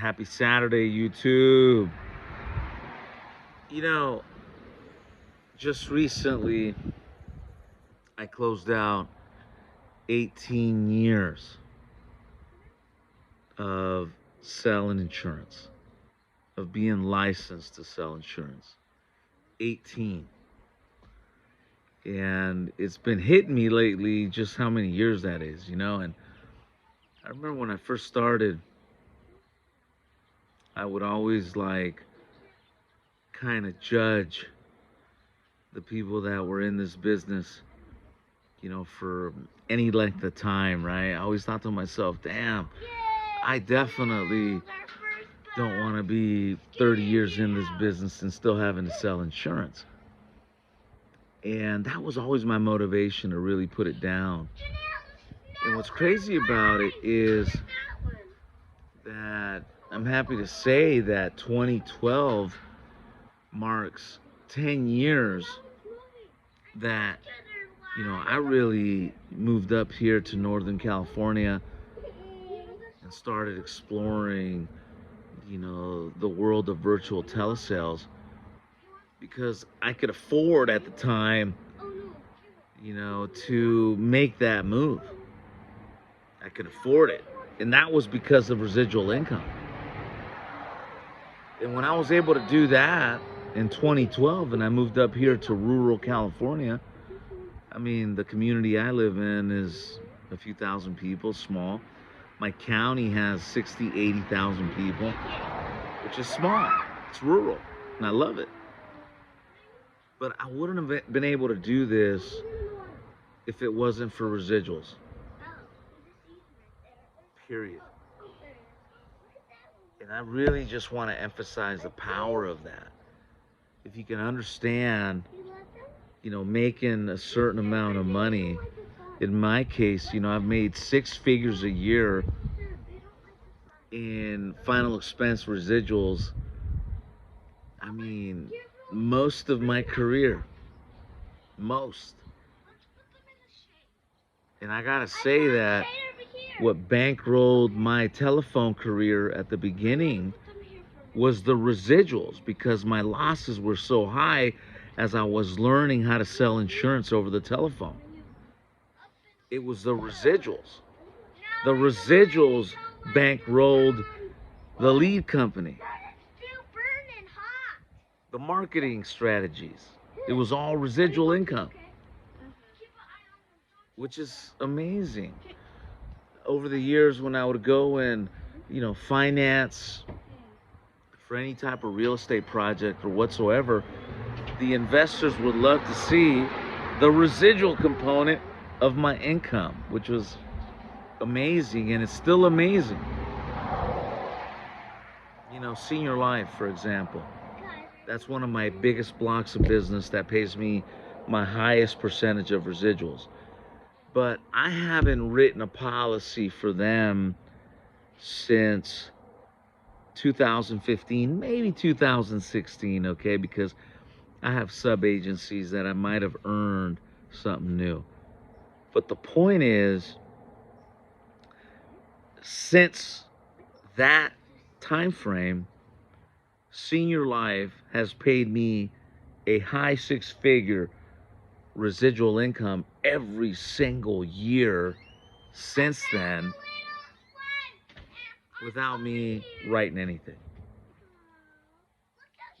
Happy Saturday, YouTube. You know, just recently I closed out 18 years of selling insurance, of being licensed to sell insurance. 18. And it's been hitting me lately just how many years that is, and I remember when I first started, I would always kind of judge the people that were in this business, for any length of time, right? I always thought to myself, damn, I definitely don't want to be 30 years in this business and still having to sell insurance. And that was always my motivation to really put it down. And what's crazy about it is that I'm happy to say that 2012 marks 10 years that, I really moved up here to Northern California and started exploring, the world of virtual telesales, because I could afford at the time, to make that move. I could afford it. And that was because of residual income. And when I was able to do that in 2012 and I moved up here to rural California, I mean, the community I live in is a few thousand people, small. My county has 60, 80,000 people, which is small. It's rural, and I love it. But I wouldn't have been able to do this if it wasn't for residuals. Period. And I really just want to emphasize the power of that. If you can understand, making a certain amount of money, in my case, I've made 6 figures a year in final expense residuals. I mean, most of my career. Most. And I gotta say that what bankrolled my telephone career at the beginning was the residuals, because my losses were so high as I was learning how to sell insurance over the telephone. It was the residuals. The residuals bankrolled the lead company, the marketing strategies. It was all residual income, which is amazing. Over the years, when I would go and, finance for any type of real estate project or whatsoever, the investors would love to see the residual component of my income, which was amazing, and it's still amazing. Senior Life, for example, that's one of my biggest blocks of business that pays me my highest percentage of residuals. But I haven't written a policy for them since 2015, maybe 2016, okay? Because I have sub-agencies that I might have earned something new. But the point is, since that time frame, Senior Life has paid me a high 6-figure residual income every single year since then, without me writing anything.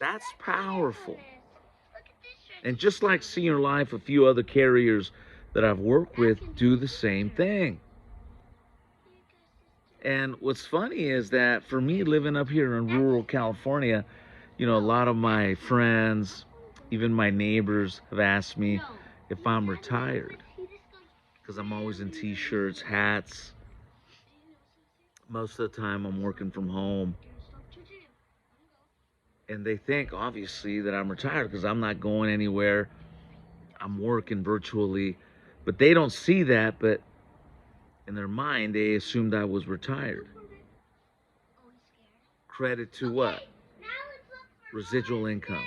That's powerful. And just like Senior Life, a few other carriers that I've worked with do the same thing. And what's funny is that for me, living up here in rural California, a lot of my friends, even my neighbors, have asked me if I'm retired, because I'm always in t-shirts, hats. Most of the time I'm working from home. And they think, obviously, that I'm retired because I'm not going anywhere. I'm working virtually. But they don't see that, but in their mind, they assumed I was retired. Credit to what? Residual income.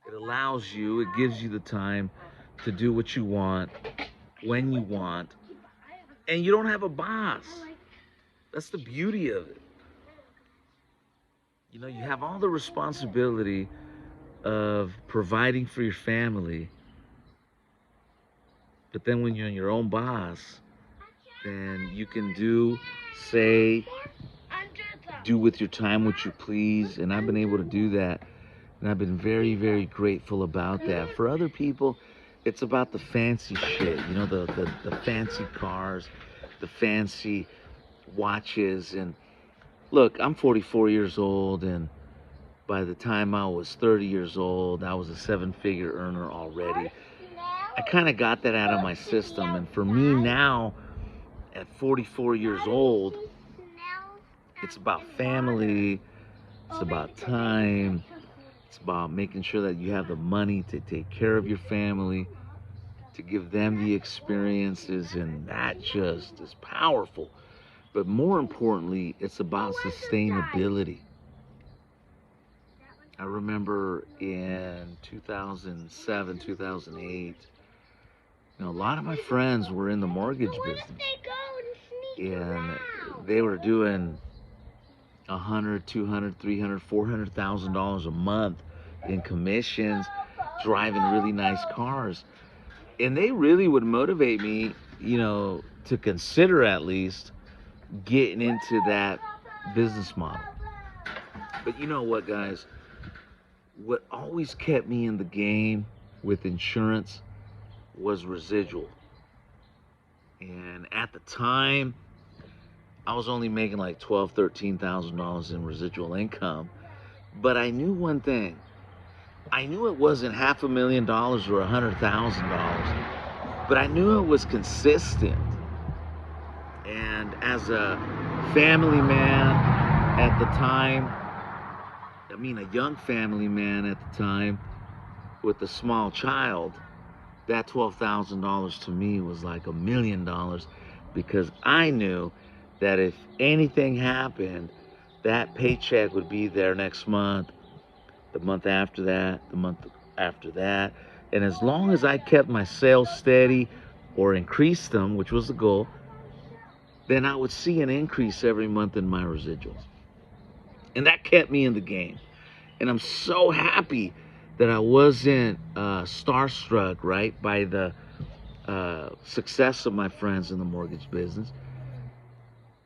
It allows you, it gives you the time to do what you want, when you want, and you don't have a boss. That's the beauty of it. You know, you have all the responsibility of providing for your family, but then when you're your own boss, then you can do, say, do with your time what you please. And I've been able to do that. And I've been very, very grateful about that. For other people, it's about the fancy shit, you know, the fancy cars, the fancy watches. And look, I'm 44 years old, and by the time I was 30 years old, I was a seven-figure earner already. I kind of got that out of my system. And for me now, at 44 years old, it's about family, it's about time, it's about making sure that you have the money to take care of your family, to give them the experiences, and that just is powerful. But more importantly, it's about sustainability. I remember in 2007, 2008, you know, a lot of my friends were in the mortgage business, and they were doing 100, 200, 300, $400,000 a month in commissions, driving really nice cars. And they really would motivate me, you know, to consider at least getting into that business model. But you know what, guys? What always kept me in the game with insurance was residual. And at the time, I was only making like $12,000, $13,000 in residual income. But I knew one thing. I knew it wasn't $500,000 or $100,000, but I knew it was consistent. And as a family man at the time, I mean a young family man at the time with a small child, that $12,000 to me was like $1,000,000, because I knew that if anything happened, that paycheck would be there next month, the month after that, the month after that. And as long as I kept my sales steady or increased them, which was the goal, then I would see an increase every month in my residuals. And that kept me in the game. And I'm so happy that I wasn't starstruck, right, by the success of my friends in the mortgage business.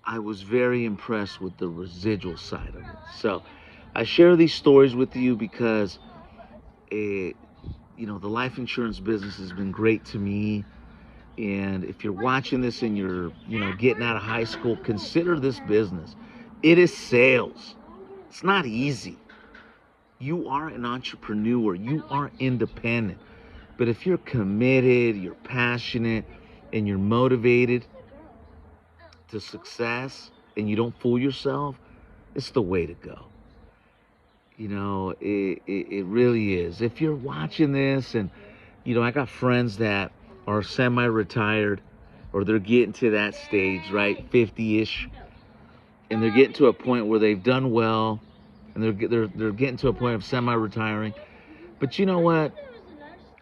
I was very impressed with the residual side of it. So I share these stories with you because it, you know, the life insurance business has been great to me. And if you're watching this and you're, you know, getting out of high school, consider this business. It is sales. It's not easy. You are an entrepreneur. You are independent. But if you're committed, you're passionate, and you're motivated to success, and you don't fool yourself, it's the way to go. You know, it really is. If you're watching this, and, you know, I got friends that are semi-retired, or they're getting to that stage, right, 50-ish, and they're getting to a point where they've done well, and they're getting to a point of semi-retiring. But you know what?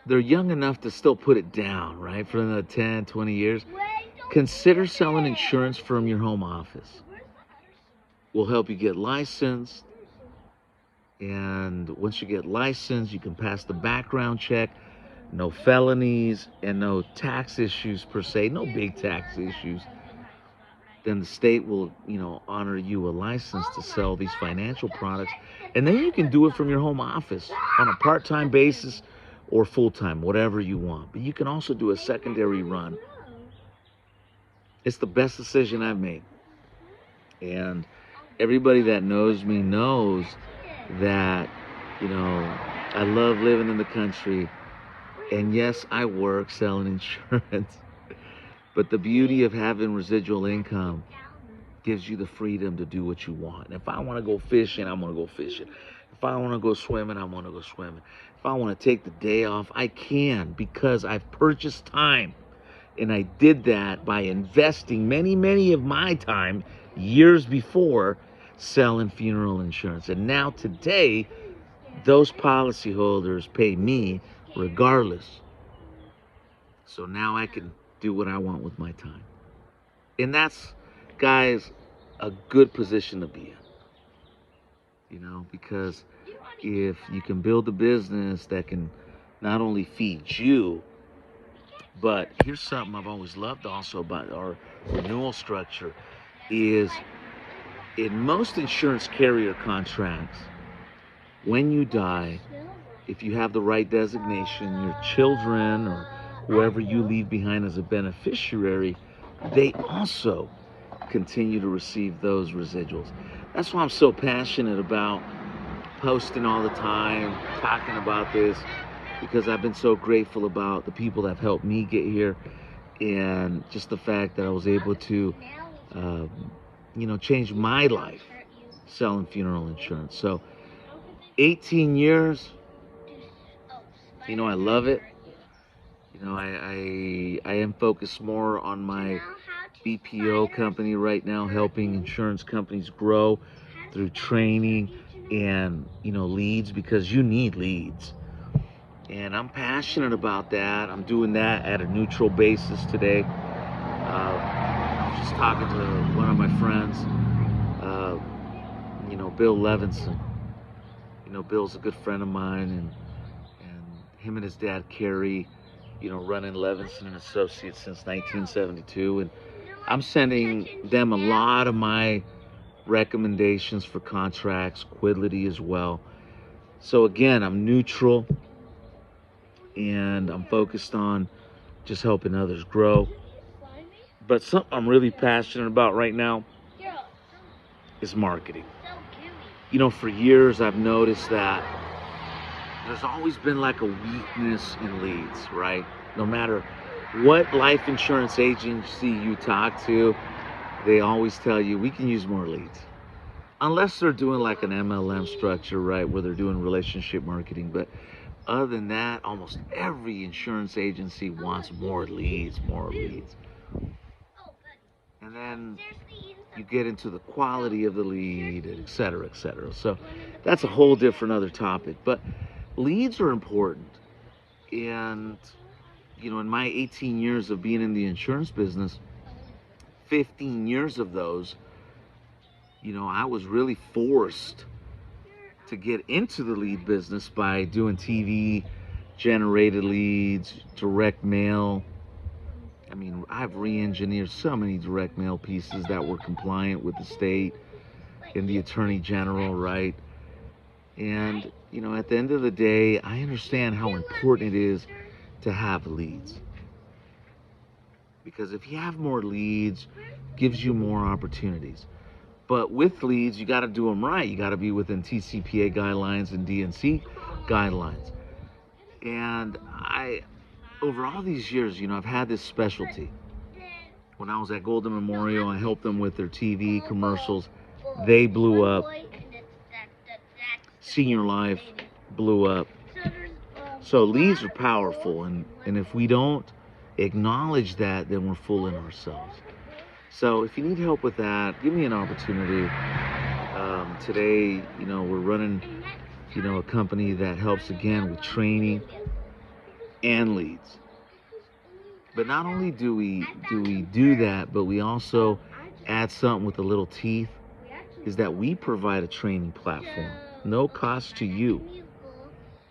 They're young enough to still put it down, right, for another 10, 20 years. Consider selling insurance from your home office. We'll help you get licensed. And once you get licensed, you can pass the background check. No felonies and no tax issues per se, no big tax issues. Then the state will, you know, honor you a license to sell these financial products. And then you can do it from your home office on a part-time basis or full-time, whatever you want. But you can also do a secondary run. It's the best decision I've made. And everybody that knows me knows that, you know, I love living in the country. And yes, I work selling insurance. But the beauty of having residual income gives you the freedom to do what you want. And if I want to go fishing, I'm going to go fishing. If I want to go swimming, I'm going to go swimming. If I want to take the day off, I can, because I've purchased time. And I did that by investing many of my time years before selling funeral insurance. And now today, those policyholders pay me regardless. So now I can do what I want with my time. And that's, guys, a good position to be in, because if you can build a business that can not only feed you, but here's something I've always loved also about our renewal structure is in most insurance carrier contracts, when you die, if you have the right designation, your children or whoever you leave behind as a beneficiary, they also continue to receive those residuals. That's why I'm so passionate about posting all the time, talking about this, because I've been so grateful about the people that have helped me get here, and just the fact that I was able to, change my life selling funeral insurance. So 18 years, I love it. I am focused more on my BPO company right now, helping insurance companies grow through training and, leads, because you need leads. And I'm passionate about that. I'm doing that at a neutral basis today. I was just talking to one of my friends, Bill Levinson. Bill's a good friend of mine, and him and his dad, Kerry, running Levinson and Associates since 1972. And I'm sending them a lot of my recommendations for contracts, Quidlity as well. So again, I'm neutral, and I'm focused on just helping others grow. But something I'm really passionate about right now is marketing. For years I've noticed that there's always been like a weakness in leads, right? No matter what life insurance agency you talk to, they always tell you we can use more leads. Unless they're doing like an MLM structure, right, where they're doing relationship marketing. But other than that, almost every insurance agency wants more leads. And then you get into the quality of the lead, et cetera, et cetera. So that's a whole different other topic. But leads are important. And, in my 18 years of being in the insurance business, 15 years of those, I was really forced to get into the lead business by doing TV, generated leads, direct mail. I've re-engineered so many direct mail pieces that were compliant with the state and the attorney general, right? And, at the end of the day, I understand how important it is to have leads. Because if you have more leads, it gives you more opportunities. But with leads, you got to do them right. You got to be within TCPA guidelines and DNC guidelines. And over all these years, I've had this specialty. When I was at Golden Memorial, I helped them with their TV commercials. They blew up. Senior Life blew up. So leads are powerful, and if we don't acknowledge that, then we're fooling ourselves. So if you need help with that, give me an opportunity. Today, we're running, a company that helps again with training and leads. But not only do we do that, but we also add something with a little teeth, is that we provide a training platform, no cost to you.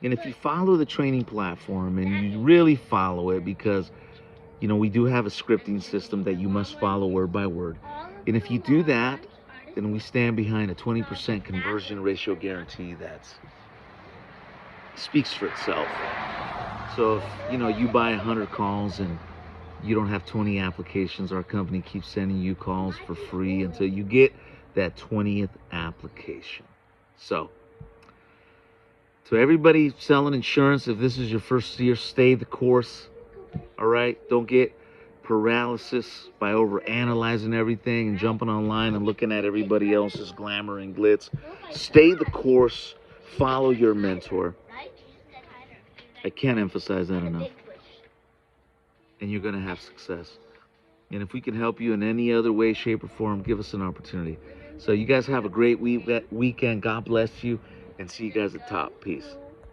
And if you follow the training platform, and you really follow it, because we do have a scripting system that you must follow word by word. And if you do that, then we stand behind a 20% conversion ratio guarantee that speaks for itself. So if you buy 100 calls and you don't have 20 applications, our company keeps sending you calls for free until you get that 20th application. So to everybody selling insurance, if this is your first year, stay the course. All right, don't get paralysis by over-analyzing everything and jumping online and looking at everybody else's glamour and glitz. Stay the course, follow your mentor. I can't emphasize that enough. And you're going to have success. And if we can help you in any other way, shape, or form, give us an opportunity. So you guys have a great weekend. God bless you, and see you guys at top. Peace.